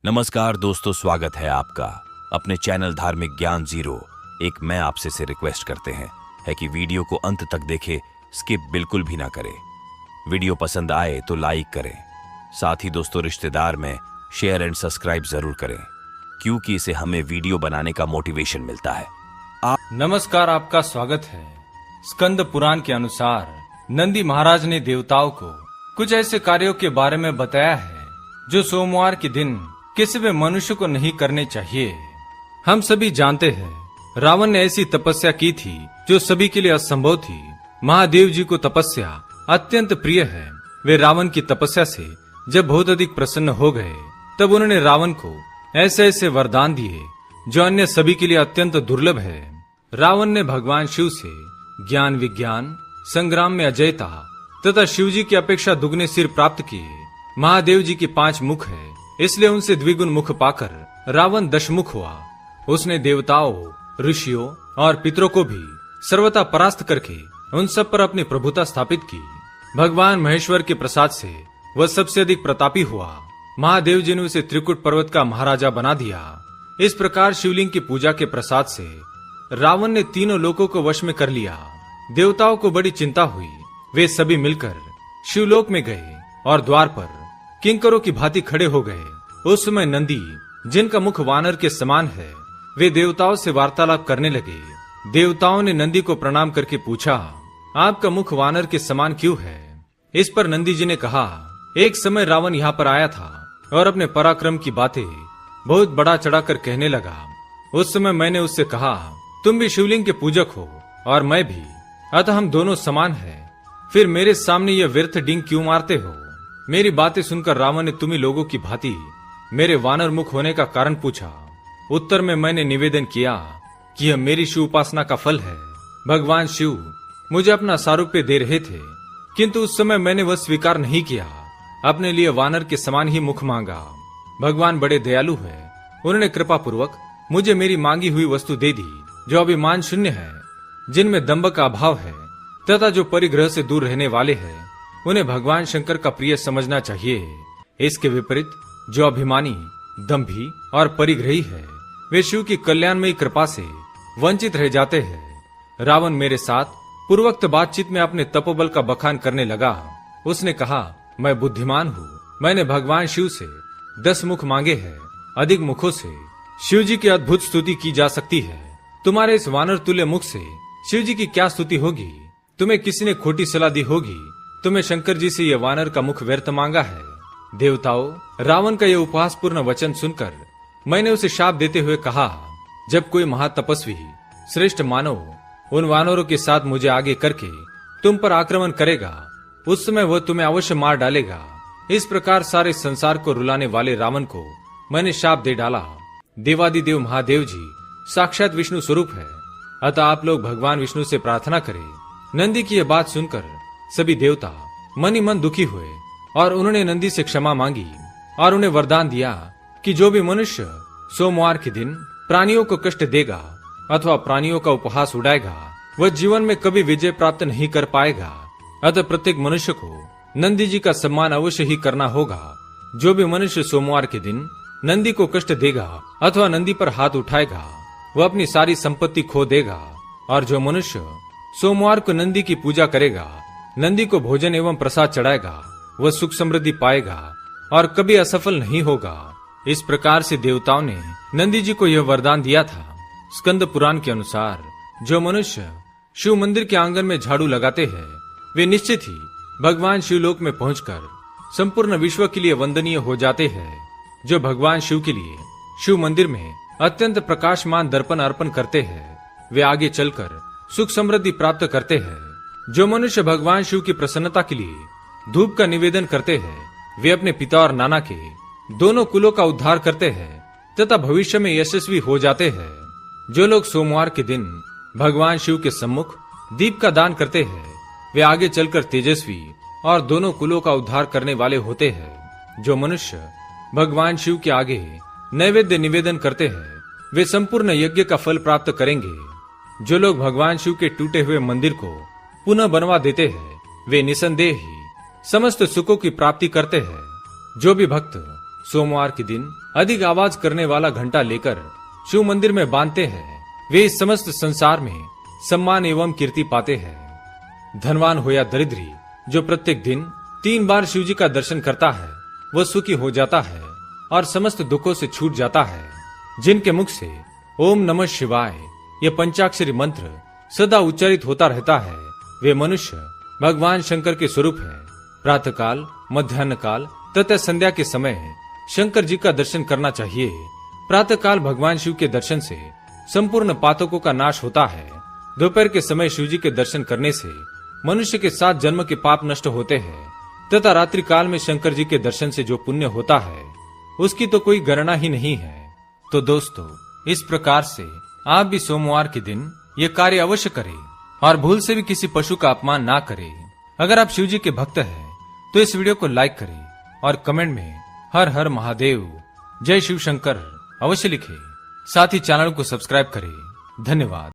नमस्कार दोस्तों, स्वागत है आपका अपने चैनल धार्मिक ज्ञान जीरो। एक मैं आपसे से रिक्वेस्ट करते हैं कि वीडियो को अंत तक देखें, स्किप बिल्कुल भी ना करें। वीडियो पसंद आए तो लाइक करें, साथ ही दोस्तों रिश्तेदार में शेयर एंड सब्सक्राइब जरूर करें, क्योंकि इसे हमें वीडियो बनाने का मोटिवेशन मिलता है। नमस्कार, आपका स्वागत है। स्कंद पुराण के अनुसार नंदी महाराज ने देवताओं को कुछ ऐसे कार्यों के बारे में बताया है जो सोमवार के दिन किसी भी मनुष्य को नहीं करने चाहिए। हम सभी जानते हैं रावण ने ऐसी तपस्या की थी जो सभी के लिए असंभव थी। महादेव जी को तपस्या अत्यंत प्रिय है। वे रावण की तपस्या से जब बहुत अधिक प्रसन्न हो गए, तब उन्होंने रावण को ऐसे ऐसे वरदान दिए जो अन्य सभी के लिए अत्यंत दुर्लभ है। रावण ने भगवान शिव से ज्ञान, विज्ञान, संग्राम में अजयता तथा शिव जी की अपेक्षा दुगने सिर प्राप्त किए। महादेव जी के 5 मुख है, इसलिए उनसे द्विगुण मुख पाकर रावण दशमुख हुआ। उसने देवताओं, ऋषियों और पितरों को भी सर्वथा परास्त करके उन सब पर अपनी प्रभुता स्थापित की। भगवान महेश्वर के प्रसाद से वह सबसे अधिक प्रतापी हुआ। महादेव जी ने उसे त्रिकुट पर्वत का महाराजा बना दिया। इस प्रकार शिवलिंग की पूजा के प्रसाद से रावण ने तीनों लोकों को वश में कर लिया। देवताओं को बड़ी चिंता हुई। वे सभी मिलकर शिवलोक में गए और द्वार पर किंकरों की भांति खड़े हो गए। उस समय नंदी, जिनका मुख वानर के समान है, वे देवताओं से वार्तालाप करने लगे। देवताओं ने नंदी को प्रणाम करके पूछा, आपका मुख वानर के समान क्यों है? इस पर नंदी जी ने कहा, एक समय रावण यहाँ पर आया था और अपने पराक्रम की बातें बहुत बड़ा चढ़ाकर कहने लगा। उस समय मैंने उससे कहा, तुम भी शिवलिंग के पूजक हो और मैं भी, अतः हम दोनों समान हैं। फिर मेरे सामने यह व्यर्थ डींग क्यों मारते हो? मेरी बातें सुनकर रावण ने तुम्ही लोगों की भांति मेरे वानर मुख होने का कारण पूछा। उत्तर में मैंने निवेदन किया कि यह मेरी शिव उपासना का फल है। भगवान शिव मुझे अपना सारूप्य दे रहे थे, किंतु उस समय मैंने वह स्वीकार नहीं किया। अपने लिए वानर के समान ही मुख मांगा। भगवान बड़े दयालु है। उन्होंने कृपा पूर्वक मुझे मेरी मांगी हुई वस्तु दे दी, जो अभिमान शून्य है, जिनमें दंभ का अभाव है तथा जो परिग्रह से दूर रहने वाले हैं, उन्हें भगवान शंकर का प्रिय समझना चाहिए। इसके विपरीत जो अभिमानी, दंभी और परिग्रही है, वे शिव की कल्याणमयी कृपा से वंचित रह जाते हैं। रावण मेरे साथ पूर्वोक्त बातचीत में अपने तपोबल का बखान करने लगा। उसने कहा, मैं बुद्धिमान हूँ। मैंने भगवान शिव से 10 मुख मांगे हैं। अधिक मुखों से शिव जी की अद्भुत स्तुति की जा सकती है। तुम्हारे इस वानर तुल्य मुख से शिव जी की क्या स्तुति होगी? तुम्हें किसी ने खोटी सलाह दी होगी। तुम्हें शंकर जी से यह वानर का मुख व्यर्थ मांगा है। देवताओं, रावण का यह उपहासपूर्ण वचन सुनकर मैंने उसे शाप देते हुए कहा, जब कोई महातपस्वी श्रेष्ठ मानव उन वानरों के साथ मुझे आगे करके तुम पर आक्रमण करेगा, उस समय वह तुम्हें अवश्य मार डालेगा। इस प्रकार सारे संसार को रुलाने वाले रावण को मैंने शाप दे डाला। देवादिदेव महादेव जी साक्षात विष्णु स्वरूप है, अतः आप लोग भगवान विष्णु से प्रार्थना करें। नंदी की यह बात सुनकर सभी देवता मन ही मन दुखी हुए और उन्होंने नंदी से क्षमा मांगी और उन्हें वरदान दिया कि जो भी मनुष्य सोमवार के दिन प्राणियों को कष्ट देगा अथवा प्राणियों का उपहास उड़ाएगा, वह जीवन में कभी विजय प्राप्त नहीं कर पाएगा। अतः प्रत्येक मनुष्य को नंदी जी का सम्मान अवश्य ही करना होगा। जो भी मनुष्य सोमवार के दिन नंदी को कष्ट देगा अथवा नंदी पर हाथ उठाएगा, वह अपनी सारी संपत्ति खो देगा। और जो मनुष्य सोमवार को नंदी की पूजा करेगा, नंदी को भोजन एवं प्रसाद चढ़ाएगा, वह सुख समृद्धि पाएगा और कभी असफल नहीं होगा। इस प्रकार से देवताओं ने नंदी जी को यह वरदान दिया था। स्कंद पुराण के अनुसार जो मनुष्य शिव मंदिर के आंगन में झाड़ू लगाते हैं, वे निश्चित ही भगवान शिवलोक में पहुंचकर संपूर्ण विश्व के लिए वंदनीय हो जाते हैं। जो भगवान शिव के लिए शिव मंदिर में अत्यंत प्रकाशमान दर्पण अर्पण करते हैं, वे आगे चलकर सुख समृद्धि प्राप्त करते हैं। जो मनुष्य भगवान शिव की प्रसन्नता के लिए धूप का निवेदन करते हैं, वे अपने पिता और नाना के दोनों कुलों का उद्धार करते हैं तथा भविष्य में यशस्वी हो जाते हैं। जो लोग सोमवार के दिन भगवान शिव के सम्मुख दीप का दान करते हैं, वे आगे चलकर तेजस्वी और दोनों कुलों का उद्धार करने वाले होते हैं। जो मनुष्य भगवान शिव के आगे नैवेद्य निवेदन करते हैं, वे संपूर्ण यज्ञ का फल प्राप्त करेंगे। जो लोग भगवान शिव के टूटे हुए मंदिर को पुनः बनवा देते हैं, वे निसंदेह ही समस्त सुखों की प्राप्ति करते हैं। जो भी भक्त सोमवार के दिन अधिक आवाज करने वाला घंटा लेकर शिव मंदिर में बांधते हैं, वे इस समस्त संसार में सम्मान एवं कीर्ति पाते हैं। धनवान हो या दरिद्री, जो प्रत्येक दिन 3 बार शिव जी का दर्शन करता है वह सुखी हो जाता है और समस्त दुखों से छूट जाता है। जिनके मुख से ओम नमः शिवाय यह पंचाक्षरी मंत्र सदा उच्चारित होता रहता है, वे मनुष्य भगवान शंकर के स्वरूप है। प्रातः काल, मध्याह्न काल तथा संध्या के समय शंकर जी का दर्शन करना चाहिए। प्रातः काल भगवान शिव के दर्शन से संपूर्ण पातकों का नाश होता है। दोपहर के समय शिव जी के दर्शन करने से मनुष्य के 7 जन्म के पाप नष्ट होते हैं तथा रात्रि काल में शंकर जी के दर्शन से जो पुण्य होता है उसकी तो कोई गणना ही नहीं है। तो दोस्तों, इस प्रकार से आप भी सोमवार के दिन ये कार्य अवश्य करें और भूल से भी किसी पशु का अपमान ना करें। अगर आप शिव जी के भक्त हैं तो इस वीडियो को लाइक करें और कमेंट में हर हर महादेव, जय शिव शंकर अवश्य लिखें। साथ ही चैनल को सब्सक्राइब करें। धन्यवाद।